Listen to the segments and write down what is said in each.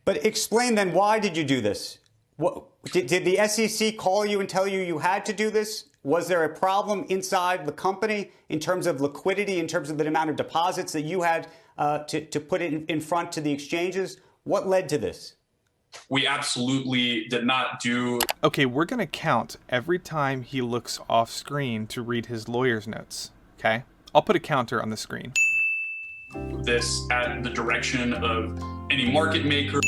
But explain then, why did you do this? What, did the SEC call you and tell you you had to do this? Was there a problem inside the company in terms of liquidity, in terms of the amount of deposits that you had to put it in front to the exchanges? What led to this? We absolutely did not do. Okay, we're going to count every time he looks off screen to read his lawyer's notes. Okay? I'll put a counter on the screen. This at the direction of any market maker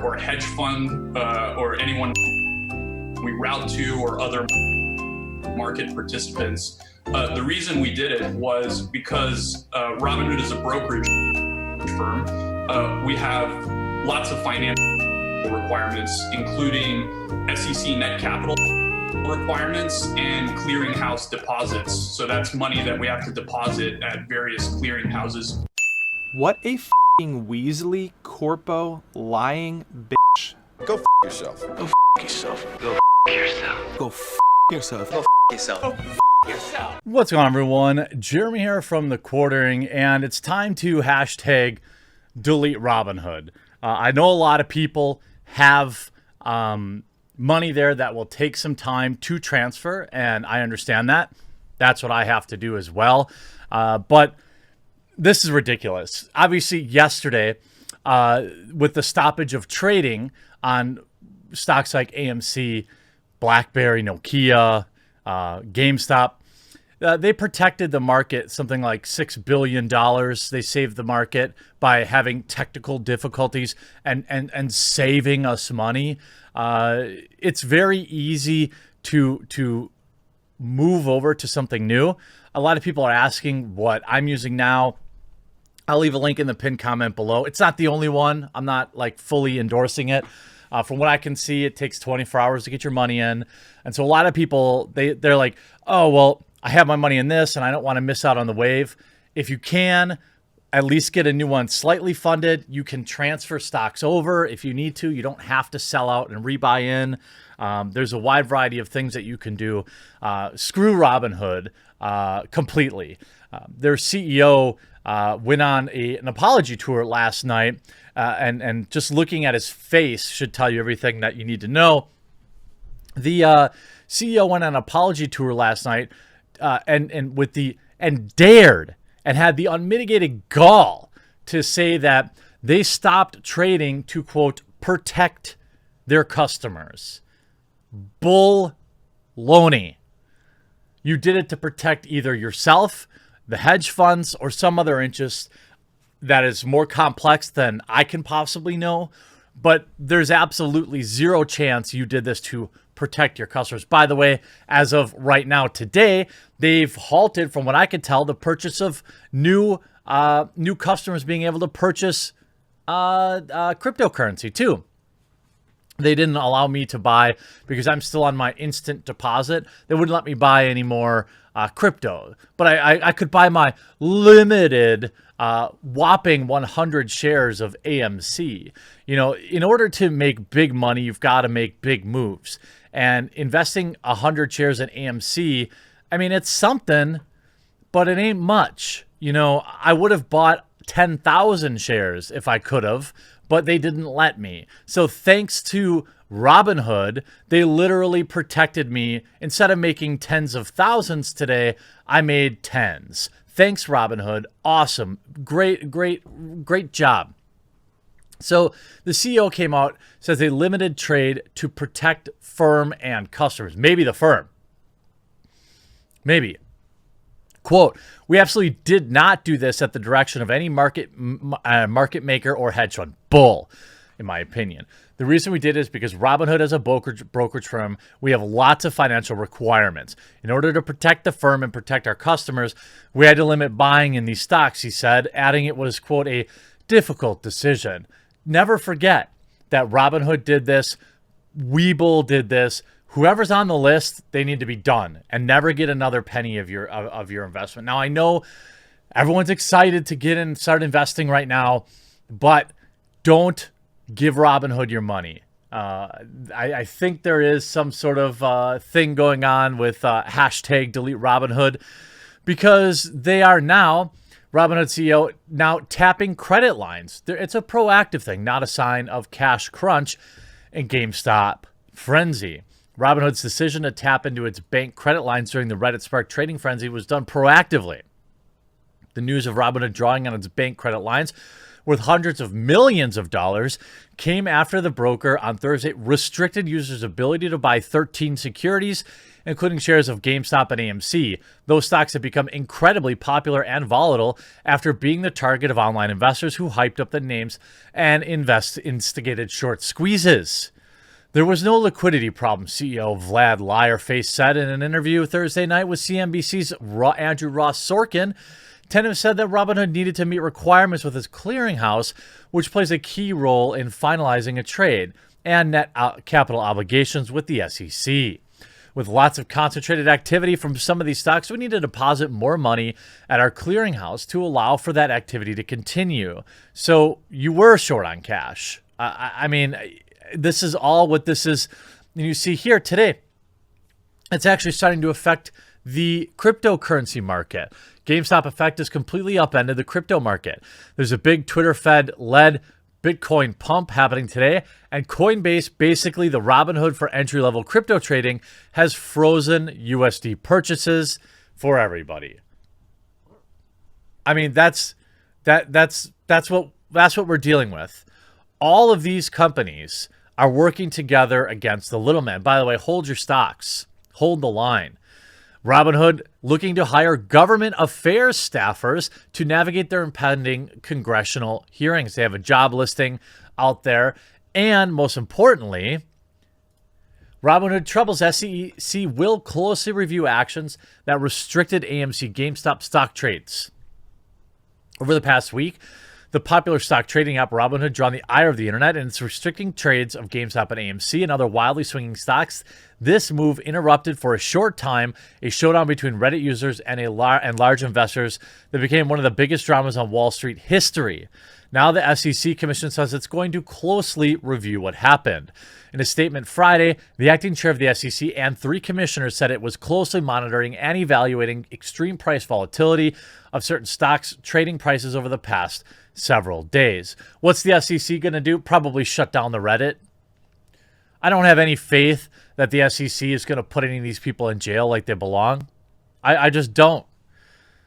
or hedge fund or anyone we route to or other market participants. The reason we did it was because RobinHood is a brokerage firm. We have lots of financial requirements, including SEC net capital requirements and clearinghouse deposits. So that's money that we have to deposit at various clearinghouses. What a f***ing Weasley corpo lying bitch. Go f*** yourself. Go f*** yourself. Go f*** yourself. Go f*** yourself. Go f*** yourself. Go f*** yourself. What's going on, everyone? Jeremy here from The Quartering, and it's time to hashtag delete RobinHood. I know a lot of people have money there that will take some time to transfer, and I understand that. That's what I have to do as well. But this is ridiculous. Obviously, yesterday, with the stoppage of trading on stocks like AMC, BlackBerry, Nokia, GameStop, they protected the market something like $6 billion. They saved the market by having technical difficulties and saving us money. It's very easy to move over to something new. A lot of people are asking what I'm using now. I'll leave a link in the pinned comment below. It's not the only one. I'm not like fully endorsing it. From what I can see, it takes 24 hours to get your money in. And so a lot of people, they're like, oh, well, I have my money in this and I don't want to miss out on the wave. If you can, at least get a new one slightly funded. You can transfer stocks over if you need to. You don't have to sell out and rebuy in. There's a wide variety of things that you can do. Screw RobinHood completely. Their CEO went on an apology tour last night, and just looking at his face should tell you everything that you need to know. The CEO went on an apology tour last night, and dared and had the unmitigated gall to say that they stopped trading to, quote, protect their customers. Bull-loney. You did it to protect either yourself, the hedge funds, or some other interest that is more complex than I can possibly know. But there's absolutely zero chance you did this to protect your customers. By the way, as of right now, today, they've halted, from what I can tell, the purchase of new customers being able to purchase cryptocurrency too. They didn't allow me to buy because I'm still on my instant deposit. They wouldn't let me buy any more crypto. But I could buy my limited whopping 100 shares of AMC. You know, in order to make big money, you've got to make big moves. And investing 100 shares in AMC, I mean, it's something, but it ain't much. You know, I would have bought 10,000 shares if I could have, but they didn't let me. So thanks to RobinHood, they literally protected me. Instead of making tens of thousands today, I made tens. Thanks, RobinHood. Awesome. Great job. So the CEO came out, says they limited trade to protect firm and customers. Maybe the firm. Maybe. Quote, we absolutely did not do this at the direction of any market maker or hedge fund. Bull, in my opinion. The reason we did it is because RobinHood is a brokerage firm. We have lots of financial requirements. In order to protect the firm and protect our customers, we had to limit buying in these stocks, he said, adding it was, quote, a difficult decision. Never forget that RobinHood did this. Webull did this. Whoever's on the list, they need to be done and never get another penny of your investment. Now, I know everyone's excited to get in and start investing right now, but don't give RobinHood your money. I think there is some sort of thing going on with hashtag delete RobinHood, because they are now Robinhood CEO now tapping credit lines. It's a proactive thing, not a sign of cash crunch and GameStop frenzy. Robinhood's decision to tap into its bank credit lines during the Reddit spark trading frenzy was done proactively. The news of Robinhood drawing on its bank credit lines worth hundreds of millions of dollars came after the broker on Thursday restricted users' ability to buy 13 securities, including shares of GameStop and AMC. Those stocks have become incredibly popular and volatile after being the target of online investors who hyped up the names and instigated short squeezes. There was no liquidity problem, CEO Vlad Lyerface said in an interview Thursday night with CNBC's Andrew Ross Sorkin. Tenet said that Robinhood needed to meet requirements with its clearinghouse, which plays a key role in finalizing a trade, and net capital obligations with the SEC. With lots of concentrated activity from some of these stocks, we need to deposit more money at our clearinghouse to allow for that activity to continue. So you were short on cash. I mean, this is all what this is. And you see here today, it's actually starting to affect the cryptocurrency market. GameStop effect has completely upended the crypto market. There's a big Twitter-led Bitcoin pump happening today, and Coinbase, basically the Robinhood for entry-level crypto trading, has frozen USD purchases for everybody. I mean, that's what we're dealing with. All of these companies are working together against the little man. By the way, hold your stocks. Hold the line. Robinhood looking to hire government affairs staffers to navigate their impending congressional hearings. They have a job listing out there. And most importantly, Robinhood troubles SEC will closely review actions that restricted AMC GameStop stock trades. Over the past week, the popular stock trading app Robinhood drawn the ire of the internet, and it's restricting trades of GameStop and AMC and other wildly swinging stocks. This move interrupted for a short time a showdown between Reddit users and large investors that became one of the biggest dramas on Wall Street history. Now the SEC Commission says it's going to closely review what happened. In a statement Friday, the acting chair of the SEC and 3 commissioners said it was closely monitoring and evaluating extreme price volatility of certain stocks' trading prices over the past several days. What's the SEC going to do? Probably shut down the Reddit. I don't have any faith that the SEC is going to put any of these people in jail like they belong. I just don't.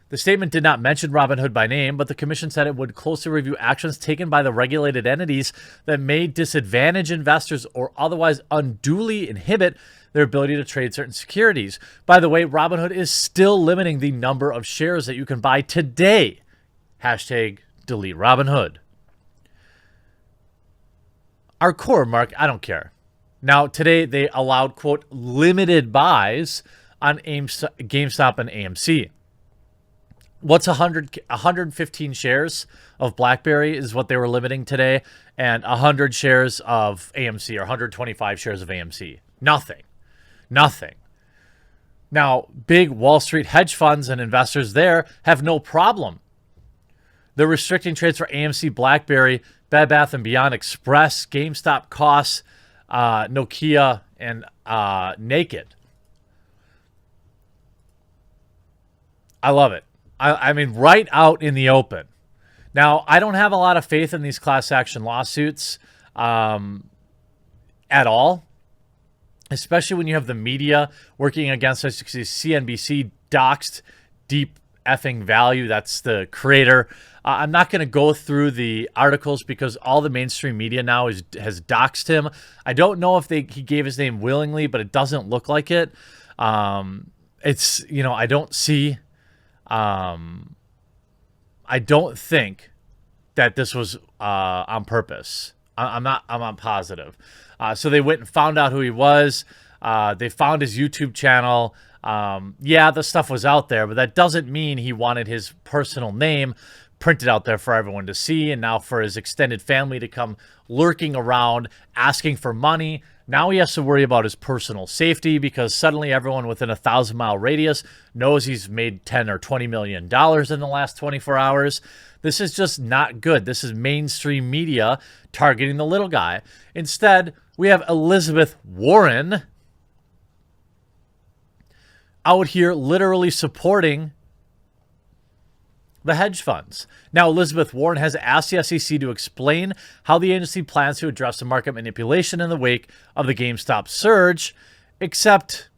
The statement did not mention Robinhood by name, but the commission said it would closely review actions taken by the regulated entities that may disadvantage investors or otherwise unduly inhibit their ability to trade certain securities. By the way, Robinhood is still limiting the number of shares that you can buy today. Hashtag delete Robinhood. Our core market, I don't care. Now, today they allowed, quote, limited buys on GameStop and AMC. What's 115 shares of BlackBerry is what they were limiting today, and 100 shares of AMC or 125 shares of AMC. Nothing. Now, big Wall Street hedge funds and investors there have no problem. They're restricting trades for AMC, BlackBerry, Bed Bath & Beyond, Express, GameStop, Cost, Nokia, and Naked. I love it. I mean, right out in the open. Now, I don't have a lot of faith in these class action lawsuits at all, especially when you have the media working against us. CNBC doxed Deep Effing Value. That's the creator. I'm not going to go through the articles because all the mainstream media now has doxed him. I don't know if he gave his name willingly, but it doesn't look like it. It's, I don't see... I don't think that this was on purpose. I'm not positive. So they went and found out who he was. They found his YouTube channel. Yeah, the stuff was out there, but that doesn't mean he wanted his personal name printed out there for everyone to see, and now for his extended family to come lurking around asking for money. Now he has to worry about his personal safety because suddenly everyone within a 1,000-mile radius knows he's made $10 or $20 million in the last 24 hours. This is just not good. This is mainstream media targeting the little guy. Instead, we have Elizabeth Warren out here literally supporting the hedge funds. Now, Elizabeth Warren has asked the SEC to explain how the agency plans to address the market manipulation in the wake of the GameStop surge, except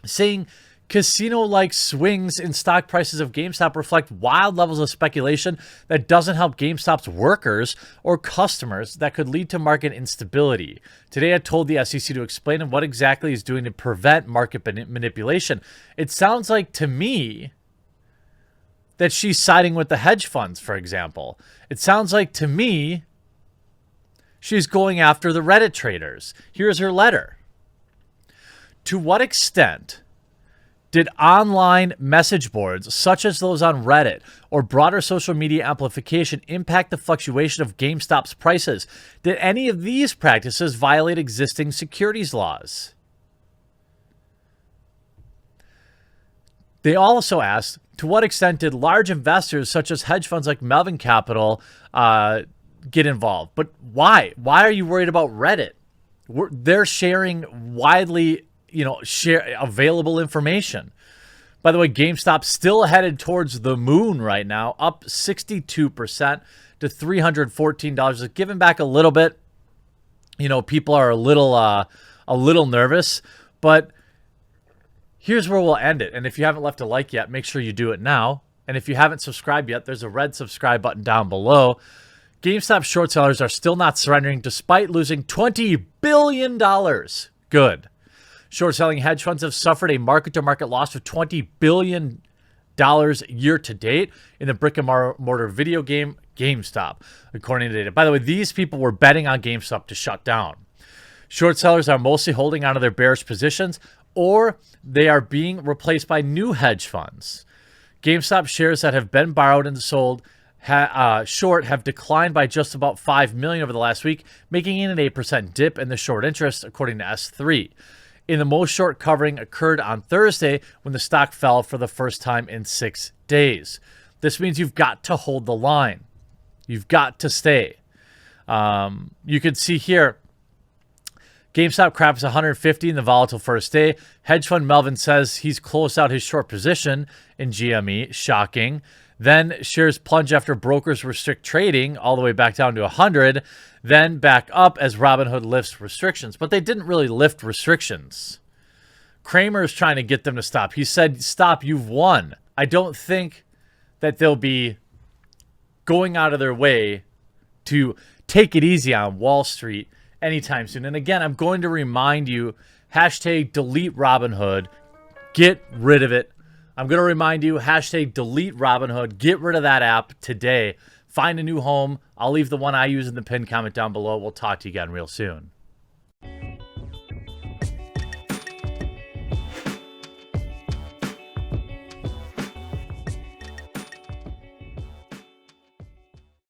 saying casino-like swings in stock prices of GameStop reflect wild levels of speculation that doesn't help GameStop's workers or customers that could lead to market instability. Today, I told the SEC to explain what exactly is doing to prevent market manipulation. It sounds like to me that she's siding with the hedge funds, for example. It sounds like to me she's going after the Reddit traders. Here's her letter. To what extent did online message boards, such as those on Reddit, or broader social media amplification impact the fluctuation of GameStop's prices? Did any of these practices violate existing securities laws? They also asked, to what extent did large investors, such as hedge funds like Melvin Capital, get involved? But why? Why are you worried about Reddit? They're sharing widely available information. By the way, GameStop still headed towards the moon right now, up 62% to $314. It's giving back a little bit. People are a little nervous, but here's where we'll end it. And if you haven't left a like yet, make sure you do it now. And if you haven't subscribed yet, there's a red subscribe button down below. GameStop short sellers are still not surrendering despite losing $20 billion. Good. Short-selling hedge funds have suffered a market-to-market loss of $20 billion year-to-date in the brick-and-mortar video game GameStop, according to data. By the way, these people were betting on GameStop to shut down. Short sellers are mostly holding onto their bearish positions, or they are being replaced by new hedge funds. GameStop shares that have been borrowed and sold short have declined by just about 5 million over the last week, making it an 8% dip in the short interest, according to S3. In the most short covering occurred on Thursday when the stock fell for the first time in 6 days. This means you've got to hold the line. You've got to stay. You can see here, GameStop cracks 150 in the volatile first day. Hedge fund Melvin says he's closed out his short position in GME. Shocking. Then shares plunge after brokers restrict trading all the way back down to 100. Then back up as RobinHood lifts restrictions. But they didn't really lift restrictions. Kramer is trying to get them to stop. He said, stop, you've won. I don't think that they'll be going out of their way to take it easy on Wall Street anytime soon. And again, I'm going to remind you, hashtag delete RobinHood. Get rid of it. I'm going to remind you, hashtag delete RobinHood. Get rid of that app today. Find a new home. I'll leave the one I use in the pinned comment down below. We'll talk to you again real soon.